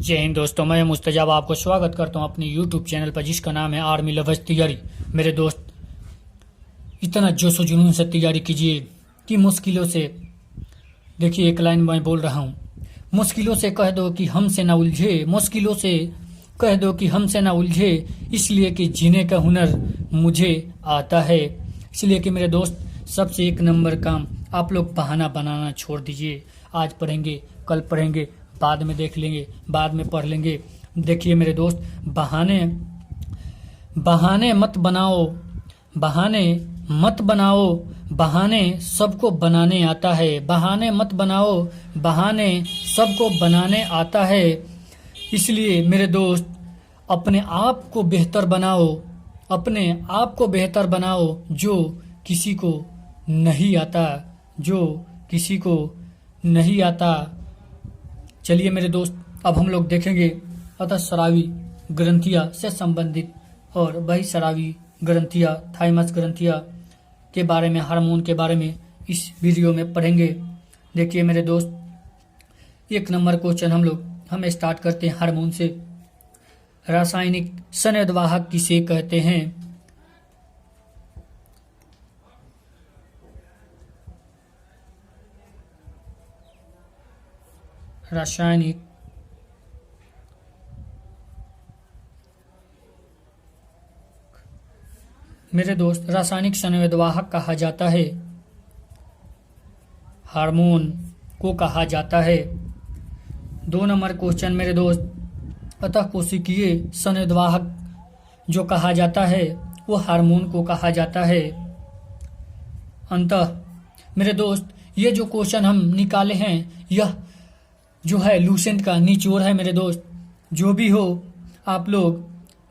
जय हिंद दोस्तों, मैं मुस्तजाब आपको स्वागत करता हूं अपनी यूट्यूब चैनल पर जिसका नाम है आर्मी लवर्स तैयारी। मेरे दोस्त, इतना जोशो जुनून से तैयारी कीजिए कि मुश्किलों से, देखिए एक लाइन मैं बोल रहा हूं, मुश्किलों से कह दो कि हमसे ना उलझे, मुश्किलों से कह दो कि हमसे ना उलझे, इसलिए कि जीने का हुनर मुझे आता है। इसलिए कि मेरे दोस्त, सबसे एक नंबर काम, आप लोग बहाना बनाना छोड़ दीजिए। आज पढ़ेंगे, कल पढ़ेंगे, बाद में देख लेंगे, बाद में पढ़ लेंगे। देखिए मेरे दोस्त, बहाने बहाने मत बनाओ, बहाने मत बनाओ, बहाने सबको बनाने आता है, बहाने मत बनाओ, बहाने सबको बनाने आता है। इसलिए मेरे दोस्त, अपने आप को बेहतर बनाओ, अपने आप को बेहतर बनाओ, जो किसी को नहीं आता, जो किसी को नहीं आता। चलिए मेरे दोस्त, अब हम लोग देखेंगे अतः स्रावी ग्रंथियां से संबंधित और वही स्रावी ग्रंथियां, थाइमस ग्रंथियां के बारे में, हार्मोन के बारे में इस वीडियो में पढ़ेंगे। देखिए मेरे दोस्त, एक नंबर क्वेश्चन हम स्टार्ट करते हैं हार्मोन से। रासायनिक संवेदवाहक किसे कहते हैं? रासायनिक मेरे दोस्त, रासायनिक संवेदवाहक कहा जाता है, हार्मोन को कहा जाता है। 2 नंबर क्वेश्चन मेरे दोस्त, अतः कोशिकीय संवेदवाहक जो कहा जाता है वो हार्मोन को कहा जाता है। अंतः मेरे दोस्त, ये जो क्वेश्चन हम निकाले हैं, यह जो है लूसेंट का निचोड़ है मेरे दोस्त। जो भी हो, आप लोग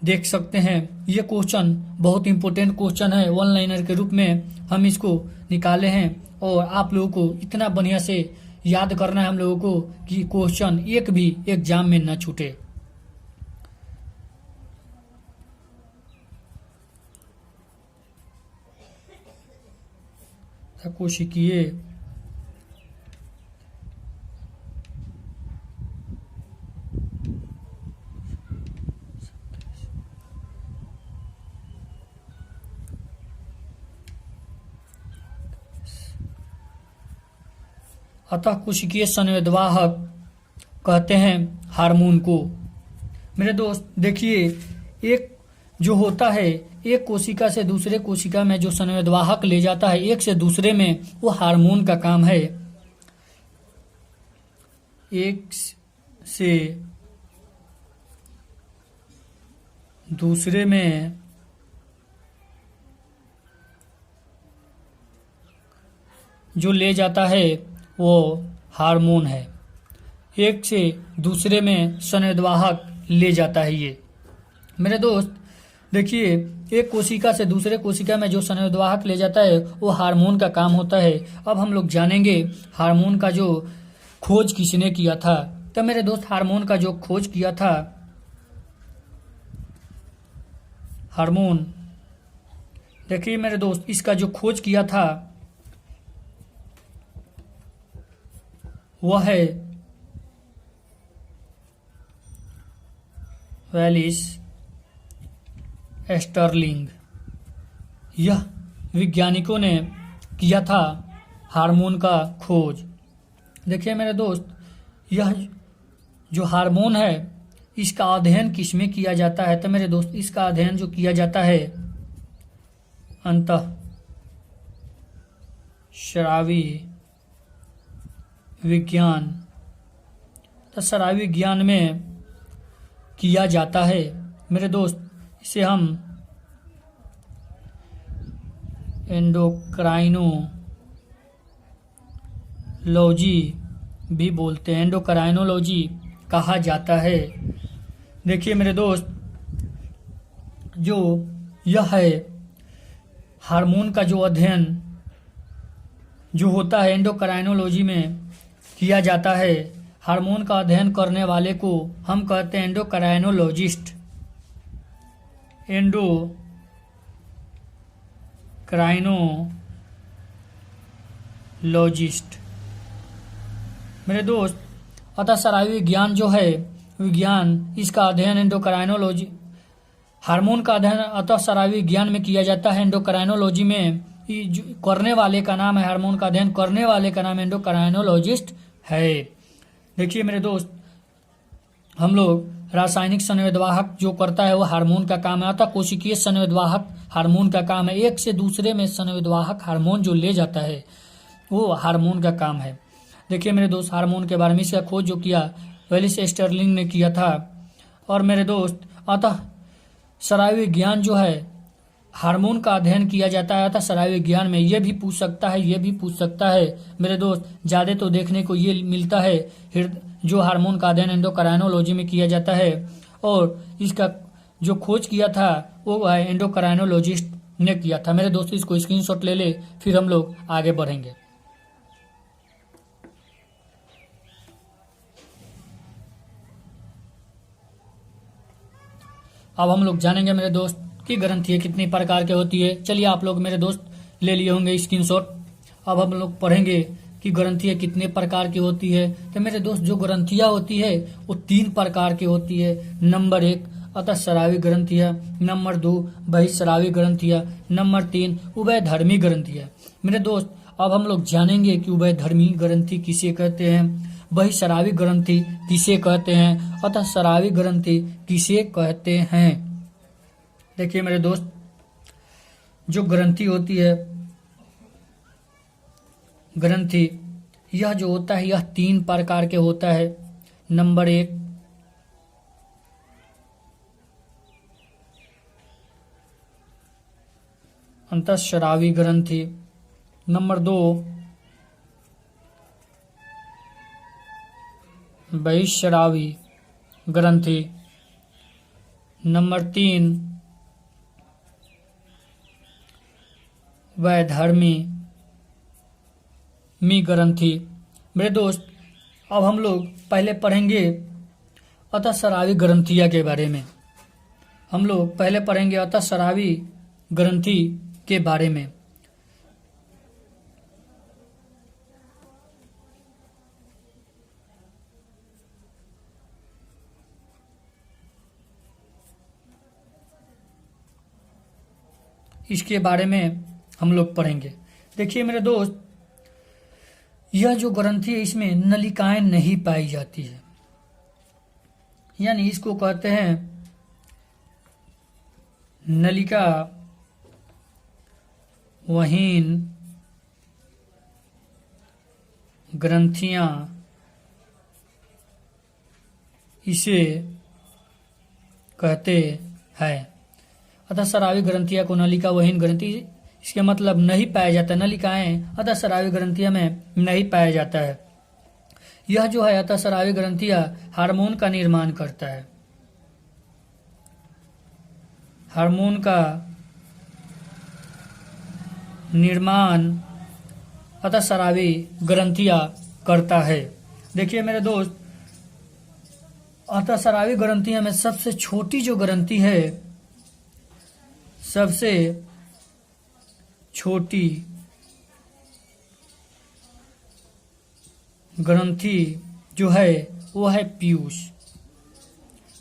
देख सकते हैं। ये क्वेश्चन बहुत इंपॉर्टेंट क्वेश्चन है, वन लाइनर के रूप में हम इसको निकाले हैं। और आप लोगों को इतना बढ़िया से याद करना है हम लोगों को कि क्वेश्चन एक भी एग्जाम में न छूटे। कोशिकीय अतः कोशिकीय संवेदवाहक कहते हैं हार्मोन को। मेरे दोस्त देखिए, एक जो होता है, एक कोशिका से दूसरे कोशिका में जो संवेदवाहक ले जाता है एक से दूसरे में, वो हार्मोन का काम है। एक से दूसरे में जो ले जाता है वो हार्मोन है। एक से दूसरे में संवेदवाहक ले जाता है ये। मेरे दोस्त देखिए, एक कोशिका से दूसरे कोशिका में जो संवेदवाहक ले जाता है वो हार्मोन का काम होता है। अब हम लोग जानेंगे हार्मोन का जो खोज किसने किया था। तो मेरे दोस्त, हार्मोन का जो खोज किया था, हार्मोन देखिए मेरे दोस्त, इसका जो खोज किया था वह है वेलिस एस्टरलिंग। यह वैज्ञानिकों ने किया था हार्मोन का खोज। देखिए मेरे दोस्त, यह जो हार्मोन है इसका अध्ययन किसमें किया जाता है? तो मेरे दोस्त, इसका अध्ययन जो किया जाता है अंतः स्रावी विज्ञान, तो स्रावी विज्ञान में किया जाता है। मेरे दोस्त, इसे हम एंडोक्राइनोलॉजी भी बोलते हैं, एंडोक्राइनोलॉजी कहा जाता है। देखिए मेरे दोस्त, जो यह है हार्मोन का जो अध्ययन जो होता है एंडोक्राइनोलॉजी में किया जाता है। हार्मोन का अध्ययन करने वाले को हम कहते हैं एंडोक्राइनोलॉजिस्ट। एंडोक्राइनोलॉजिस्ट मेरे दोस्त, अतः स्रावी विज्ञान जो है विज्ञान, इसका अध्ययन एंडोक्राइनोलॉजी, हार्मोन का अध्ययन अतः स्रावी विज्ञान में किया जाता है। एंडोक्राइनोलॉजी में करने वाले का नाम है, हार्मोन का अध्ययन करने वाले का नाम एंडोक्राइनोलॉजिस्ट है। देखिए मेरे दोस्त, हम लोग रासायनिक संवेदवाहक जो करता है वो हार्मोन का काम है, अतः कोशिकीय संवेदवाहक हार्मोन का काम है। एक से दूसरे में संवेदवाहक हार्मोन जो ले जाता है वो हार्मोन का काम है। देखिए मेरे दोस्त, हार्मोन के बारे में इसका खोज जो किया वेलिस स्टर्लिंग ने किया था। और मेरे दोस्त, अतः स्रावी विज्ञान जो है हार्मोन का अध्ययन किया जाता है, अतः स्रावी विज्ञान में ये भी पूछ सकता है, ये भी पूछ सकता है मेरे दोस्त। ज्यादा तो देखने को ये मिलता है जो हार्मोन का अध्ययन एंडोक्राइनोलॉजी में किया जाता है, और इसका जो खोज किया था वो एंडोक्राइनोलॉजिस्ट ने किया था। मेरे दोस्त, इसको स्क्रीनशॉट ले ले, फिर हम लोग आगे बढ़ेंगे। अब हम लोग जानेंगे मेरे दोस्त कि ग्रंथियां कितनी प्रकार की होती है। चलिए आप लोग मेरे दोस्त ले लिए होंगे स्क्रीनशॉट। अब हम लोग पढ़ेंगे कि ग्रंथियां कितने प्रकार की होती है। तो मेरे दोस्त, जो ग्रंथियां होती है वो 3 प्रकार की होती है। नंबर 1 अतःस्रावी ग्रंथियां, नंबर 2 बहिःस्रावी ग्रंथियां, नंबर 3 उभयधर्मी ग्रंथियां। मेरे दोस्त, अब हम लोग जानेंगे कि उभयधर्मी ग्रंथि किसे कहते हैं, बहिःस्रावी ग्रंथि किसे कहते हैं, अतःस्रावी ग्रंथि किसे कहते हैं। देखिए मेरे दोस्त, जो ग्रंथि होती है, ग्रंथि यह जो होता है यह 3 प्रकार के होता है। नंबर 1 अंतःस्रावी ग्रंथि, नंबर 2 बहिःस्रावी ग्रंथि, नंबर 3 वैधर्मी ग्रंथि। मेरे दोस्त, अब हम लोग पहले पढ़ेंगे अतःस्रावी ग्रंथिया के बारे में। हम लोग पहले पढ़ेंगे अतःस्रावी ग्रंथि के बारे में। इसके बारे में हम लोग पढ़ेंगे। देखिए मेरे दोस्त, यह जो ग्रंथि है इसमें नलिकाएं नहीं पाई जाती है, यानी इसको कहते हैं नलिका वहीन ग्रंथियां, इसे कहते हैं। अतःस्रावी ग्रंथियां को नलिका वहीन ग्रंथि, इसके मतलब नहीं पाया जाता, नलिकाएं अतःस्रावी ग्रंथियां में नहीं पाया जाता है। यह जो है अतःस्रावी ग्रंथियां हार्मोन का निर्माण करता है, हार्मोन का निर्माण अतःस्रावी ग्रंथियां करता है। देखिए मेरे दोस्त, अतःस्रावी ग्रंथियां में सबसे छोटी जो ग्रंथि है, सबसे छोटी ग्रंथि जो है वो है पीयूष।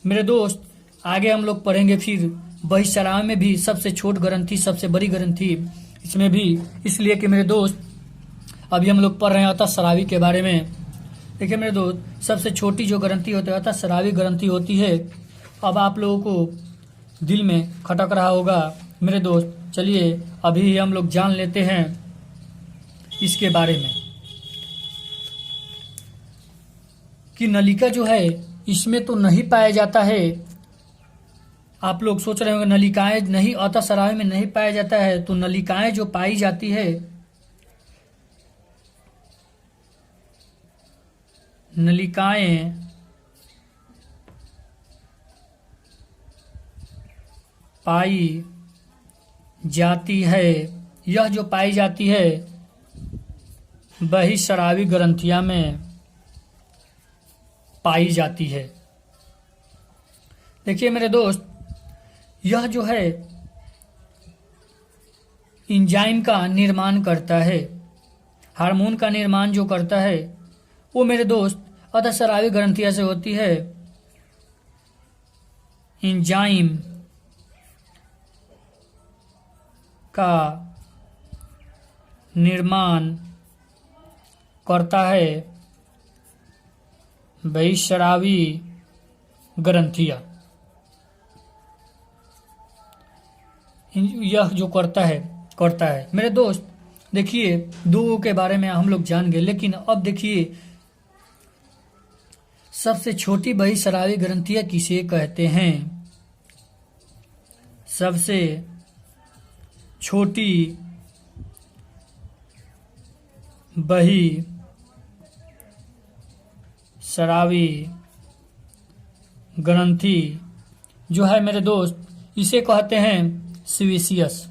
मेरे दोस्त, आगे हम लोग पढ़ेंगे फिर बहिःस्रावी में भी सबसे छोट ग्रंथि, सबसे बड़ी ग्रंथि इसमें भी, इसलिए कि मेरे दोस्त अभी हम लोग पढ़ रहे हैं अतःस्रावी के बारे में। देखिए मेरे दोस्त, सबसे छोटी जो ग्रंथि होती है अतःस्रावी ग्रंथि होती है। अब आप लोगों को दिल में खटक रहा होगा मेरे दोस्त, चलिए अभी हम लोग जान लेते हैं इसके बारे में कि नलिका जो है इसमें तो नहीं पाया जाता है। आप लोग सोच रहे होंगे नलिकाएं नहीं, अतःस्रावी में नहीं पाया जाता है, तो नलिकाएं जो पाई जाती है, नलिकाएं पाई जाती है, यह जो पाई जाती है बहिःस्रावी ग्रंथियां में पाई जाती है। देखिए मेरे दोस्त, यह जो है एंजाइम का निर्माण करता है, हार्मोन का निर्माण जो करता है वो मेरे दोस्त अतःस्रावी ग्रंथियां से होती है। एंजाइम का निर्माण करता है बहिस्रावी ग्रंथियां। यह जो करता है मेरे दोस्त, देखिए दो के बारे में हम लोग जान गए, लेकिन अब देखिए सबसे छोटी बहिस्रावी ग्रंथियां किसे कहते हैं। सबसे छोटी बहिस्रावी ग्रंथि जो है मेरे दोस्त, इसे कहते हैं सीवेसियस।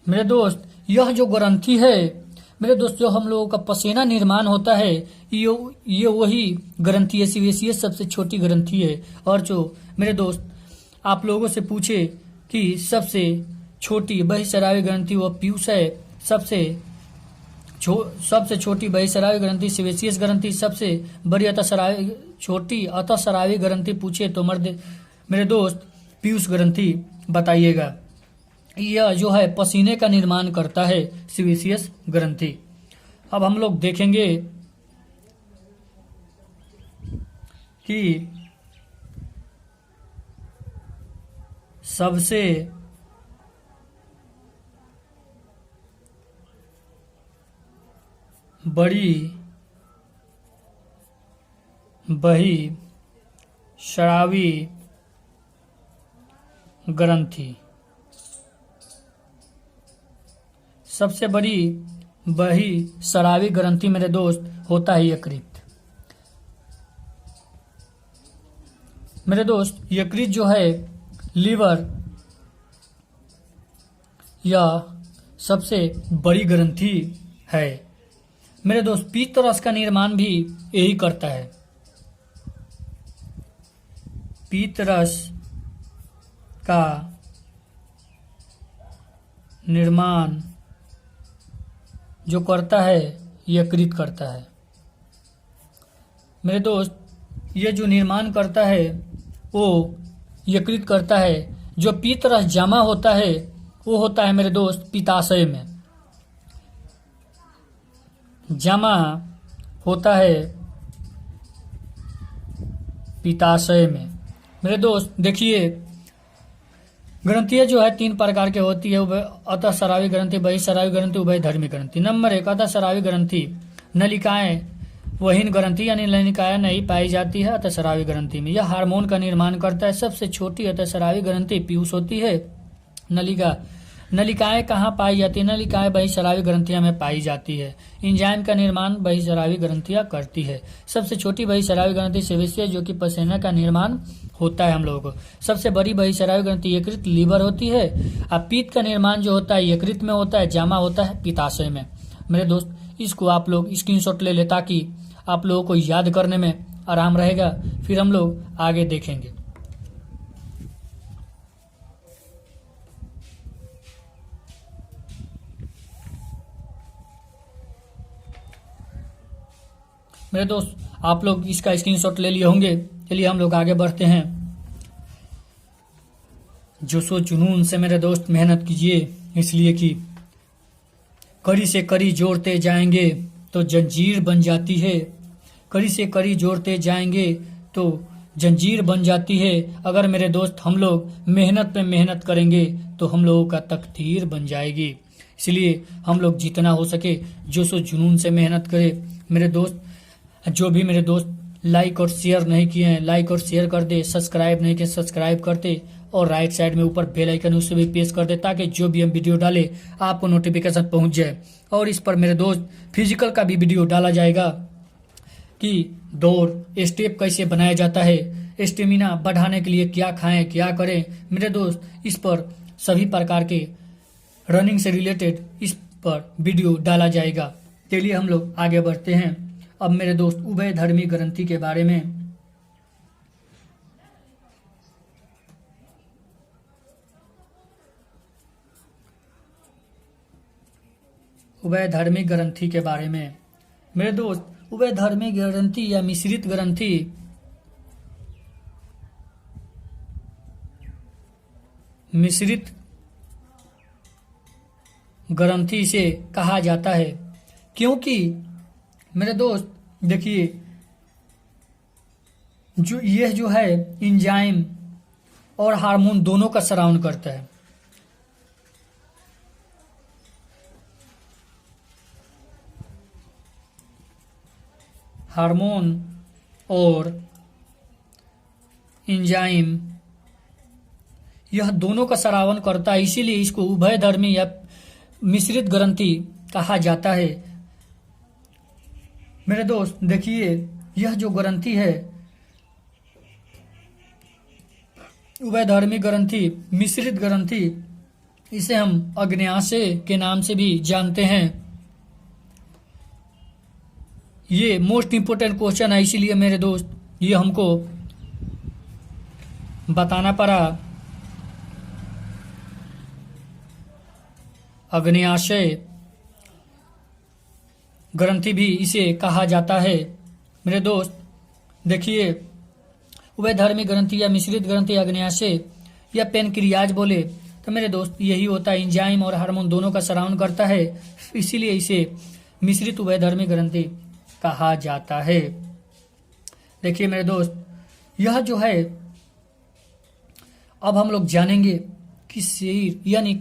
मेरे दोस्त, यह जो ग्रंथि है मेरे दोस्त, जो हम लोगों का पसीना निर्माण होता है, ये वही ग्रंथि है। सीवेसियस सबसे छोटी ग्रंथि है। और जो मेरे दोस्त आप लोगों से पूछे कि सबसे छोटी बहिस्रावी ग्रंथि वो पीयूष है, सबसे छोटी बहिस्रावी ग्रंथि सीवेसियस ग्रंथि, सबसे बड़ी छोटी अतःस्रावी ग्रंथि पूछे तो मेरे दोस्त पीयूष ग्रंथि बताइएगा। यह जो है पसीने का निर्माण करता है, सीवेसियस ग्रंथि। अब हम लोग देखेंगे कि सबसे बड़ी बहिस्रावी ग्रंथि, सबसे बड़ी बहिस्रावी ग्रंथि मेरे दोस्त होता है यकृत। मेरे दोस्त यकृत जो है लीवर या सबसे बड़ी ग्रंथि है। मेरे दोस्त पित्त रस का निर्माण भी यही करता है। पित्त रस का निर्माण जो करता है यकृत करता है। मेरे दोस्त ये जो निर्माण करता है वो यकृत करता है। जो पित्त रस जमा होता है वो होता है मेरे दोस्त पित्ताशय में जमा होता है, पित्ताशय में। मेरे दोस्त देखिए ग्रंथियां जो है 3 प्रकार के होती है, अतःस्रावी ग्रंथि, बहिस्रावी ग्रंथि, उभयधर्मी ग्रंथि। नंबर 1 अतःस्रावी ग्रंथि। नलिकाएं वहीन ग्रंथि यानी नलिकाएं नहीं पाई जाती है अतःस्रावी ग्रंथि में। यह हार्मोन का निर्माण करता है। सबसे छोटी अतःस्रावी ग्रंथि पीयूष होती है। नलिकाएं कहाँ पाई जाती है? नलिकाएं बहिस्रावी ग्रंथियां में पाई जाती है। एंजाइम का निर्माण बहिस्रावी ग्रंथियां करती है। सबसे छोटी बहिस्रावी ग्रंथि सेवेसियस जो कि पसीना का निर्माण होता है हम लोगों को। सबसे बड़ी बहिस्रावी ग्रंथि यकृत लीवर होती है। अब पित्त का निर्माण जो होता है यकृत में होता है, जमा होता है पित्ताशय में। मेरे दोस्त इसको आप लोग स्क्रीनशॉट ले ले ताकि आप लोगों को याद करने में आराम रहेगा। फिर हम लोग आगे देखेंगे। मेरे दोस्त आप लोग इसका स्क्रीनशॉट ले लिए होंगे। चलिए हम लोग आगे बढ़ते हैं। जोशो जुनून से मेरे दोस्त मेहनत कीजिए, इसलिए कि कड़ी से कड़ी जोड़ते जाएंगे तो जंजीर बन जाती है। कड़ी से कड़ी जोड़ते जाएंगे तो जंजीर बन जाती है। अगर मेरे दोस्त हम लोग मेहनत पे मेहनत करेंगे तो हम लोगों का तकदीर बन जाएगी। इसलिए हम लोग जितना हो सके जोशो जुनून से मेहनत करें। मेरे दोस्त जो भी मेरे दोस्त लाइक और शेयर नहीं किए हैं, लाइक और शेयर कर दे। सब्सक्राइब नहीं किए, सब्सक्राइब कर दे। और राइट साइड में ऊपर बेल आइकन उससे भी प्रेस कर दे ताकि जो भी हम वीडियो डाले आपको नोटिफिकेशन पहुंच जाए। और इस पर मेरे दोस्त फिजिकल का भी वीडियो डाला जाएगा कि दौड़ स्टेप कैसे बनाया जाता है, स्टेमिना बढ़ाने के लिए क्या खाएं क्या करें। मेरे दोस्त इस पर सभी प्रकार के रनिंग से रिलेटेड इस पर वीडियो डाला जाएगा। चलिए हम लोग आगे बढ़ते हैं। अब मेरे दोस्त उभयधर्मी ग्रंथि के बारे में। उभयधर्मी ग्रंथि के बारे में मेरे दोस्त उभयधर्मी ग्रंथि या मिश्रित ग्रंथि मिश्रित ग्रंथि इसे कहा जाता है, क्योंकि मेरे दोस्त देखिए यह जो है एंजाइम और हार्मोन दोनों का सराउंड करता है। हार्मोन और एंजाइम यह दोनों का सरावन करता है, इसीलिए इसको उभयधर्मी या मिश्रित ग्रंथि कहा जाता है। मेरे दोस्त देखिए यह जो ग्रंथि है उभयधर्मी ग्रंथि, मिश्रित ग्रंथि, इसे हम अग्न्याशय के नाम से भी जानते हैं। ये मोस्ट इंपोर्टेंट क्वेश्चन है, इसीलिए मेरे दोस्त ये हमको बताना पड़ा। अग्न्याशय ग्रंथि भी इसे कहा जाता है। मेरे दोस्त देखिए उभयधर्मी ग्रंथि या मिश्रित ग्रंथि, अग्न्याशय या पेनक्रियाज बोले तो मेरे दोस्त यही होता है, एंजाइम और हार्मोन दोनों का सराउंड करता है, इसीलिए इसे मिश्रित उभयधर्मी ग्रंथि कहा जाता है। देखिए मेरे दोस्त यह जो है अब हम लोग जानेंगे कि सिर यानी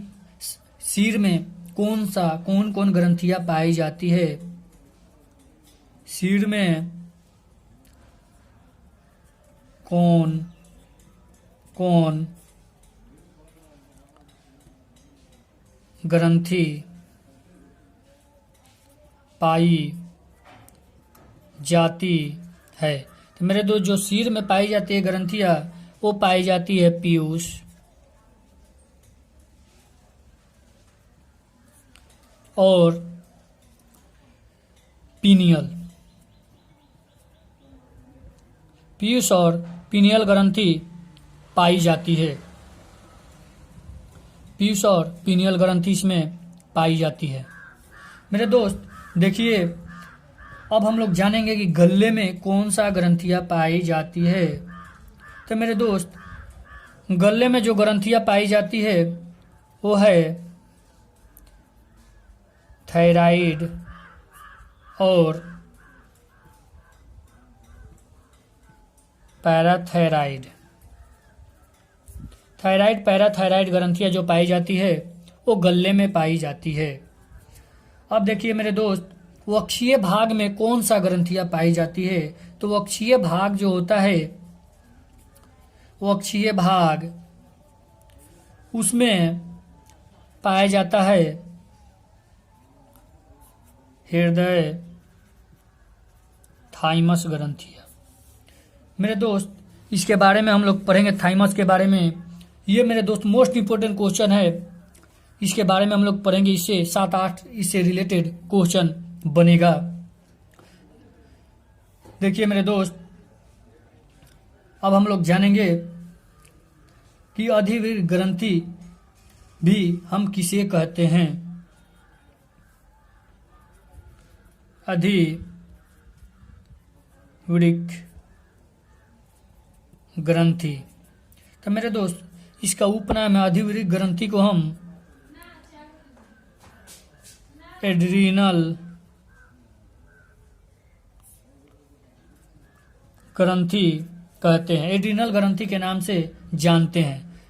सिर में कौन कौन ग्रंथियां पाई जाती है। सिर में कौन कौन ग्रंथि पाई जाती है। तो मेरे दोस्त जो सिर में पाई जाती है ग्रंथियां वो पाई जाती है पीयूष, और पीनियल। पीयूष और पीनियल ग्रंथि पाई जाती है। पीयूष और पीनियल ग्रंथि इसमें पाई जाती है। मेरे दोस्त देखिए अब हम लोग जानेंगे कि गले में कौन सा ग्रंथियां पाई जाती है। तो मेरे दोस्त गले में जो ग्रंथियां पाई जाती है वो है थायराइड और पैराथायराइड। थायराइड पैराथायराइड ग्रंथियां जो पाई जाती है वो गले में पाई जाती है। अब देखिए मेरे दोस्त वक्षीय भाग में कौन सा ग्रंथियां पाई जाती है। तो वक्षीय भाग जो होता है, वक्षीय भाग उसमें पाया जाता है हृदय थाइमस ग्रंथियां। मेरे दोस्त इसके बारे में हम लोग पढ़ेंगे, थाइमस के बारे में। ये मेरे दोस्त मोस्ट इंपोर्टेंट क्वेश्चन है, इसके बारे में हम लोग पढ़ेंगे। इससे 7-8 इससे रिलेटेड क्वेश्चन बनेगा। देखिए मेरे दोस्त अब हम लोग जानेंगे कि अधिवीर ग्रंथि भी हम किसे कहते हैं। अधिवृक्क ग्रंथि। तो मेरे दोस्त इसका उपनाम है अधिवृक्क ग्रंथि को हम एड्रीनल ग्रंथि कहते हैं, एड्रीनल ग्रंथि के नाम से जानते हैं।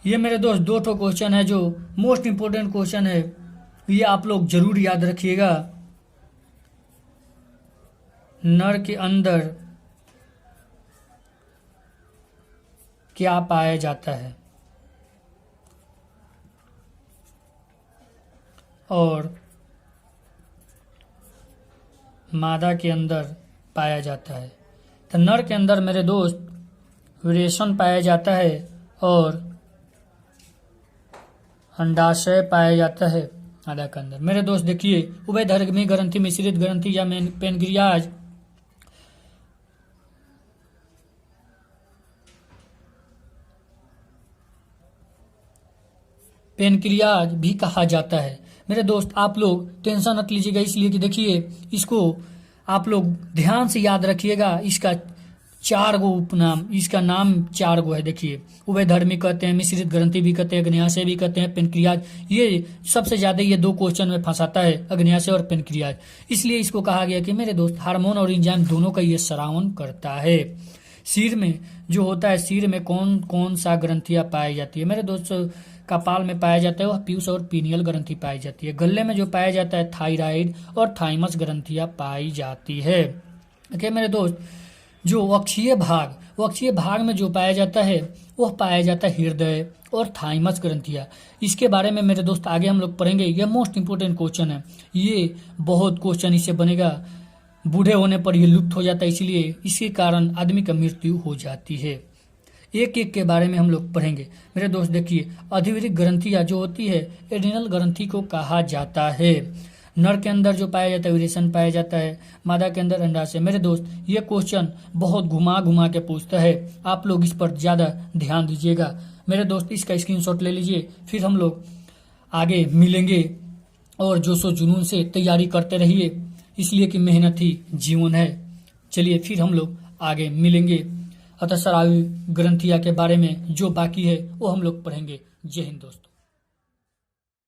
ये मेरे दोस्त 2 क्वेश्चन है जो मोस्ट इंपोर्टेंट क्वेश्चन है, ये आप लोग जरूर याद रखिएगा। नर के अंदर क्या पाया जाता है और मादा के अंदर पाया जाता है। तो नर के अंदर मेरे दोस्त विरेचन पाया जाता है और अंडाशय पाया जाता है मादा के अंदर। मेरे दोस्त देखिए उभयधर्मी ग्रंथि, मिश्रित ग्रंथि या पेनक्रियाज पेनक्रियाज भी कहा जाता है। मेरे दोस्त आप लोग टेंशन मत लीजिएगा, इसलिए कि देखिए इसको आप लोग ध्यान से याद रखिएगा। इसका चार गो उपनाम, इसका नाम चार गो है। देखिए, उभयधर्मी कहते हैं, मिश्रित ग्रंथि भी कहते हैं, अग्न्याशय भी कहते हैं, पेनक्रियाज। ये सबसे ज्यादा ये दो क्वेश्चन में फंसाता है, अग्न्याशय और पेनक्रियाज। इसलिए इसको कहा गया कि मेरे दोस्त हार्मोन और एंजाइम दोनों का ये श्रावण करता है। सिर में जो होता है, सिर में कौन कौन सा ग्रंथियां पाई जाती है मेरे दोस्त? कपाल में पाया जाता है वह पीयूष और पीनियल ग्रंथि पाई जाती है। गले में जो पाया जाता है थायराइड और थाइमस ग्रंथियां पाई जाती है। ओके मेरे दोस्त, जो अक्षीय भाग में जो पाया जाता है वह पाया जाता है हृदय और थाइमस ग्रंथियां। इसके बारे में मेरे दोस्त आगे हम लोग पढ़ेंगे। यह मोस्ट इंपोर्टेंट क्वेश्चन है, ये बहुत क्वेश्चन इससे बनेगा। बूढ़े होने पर यह लुप्त हो जाता है, इसलिए इसके कारण आदमी का मृत्यु हो जाती है। एक एक के बारे में हम लोग पढ़ेंगे मेरे दोस्त। देखिए, अधिवृक्क ग्रंथियां जो होती है एड्रिनल ग्रंथि को कहा जाता है। नर के अंदर जो पाया जाता है विरेचन पाया जाता है, मादा के अंदर अंडाशय। मेरे दोस्त, ये क्वेश्चन बहुत घुमा घुमा के पूछता है, आप लोग इस पर ज्यादा ध्यान दीजिएगा मेरे दोस्त। इसका स्क्रीनशॉट ले लीजिए, फिर हम लोग आगे मिलेंगे और जोशो जुनून से तैयारी करते रहिए, इसलिए कि मेहनत ही जीवन है। चलिए फिर हम लोग आगे मिलेंगे। अतः स्रावी ग्रंथिया के बारे में जो बाकी है वो हम लोग पढ़ेंगे। जय हिंद दोस्तों।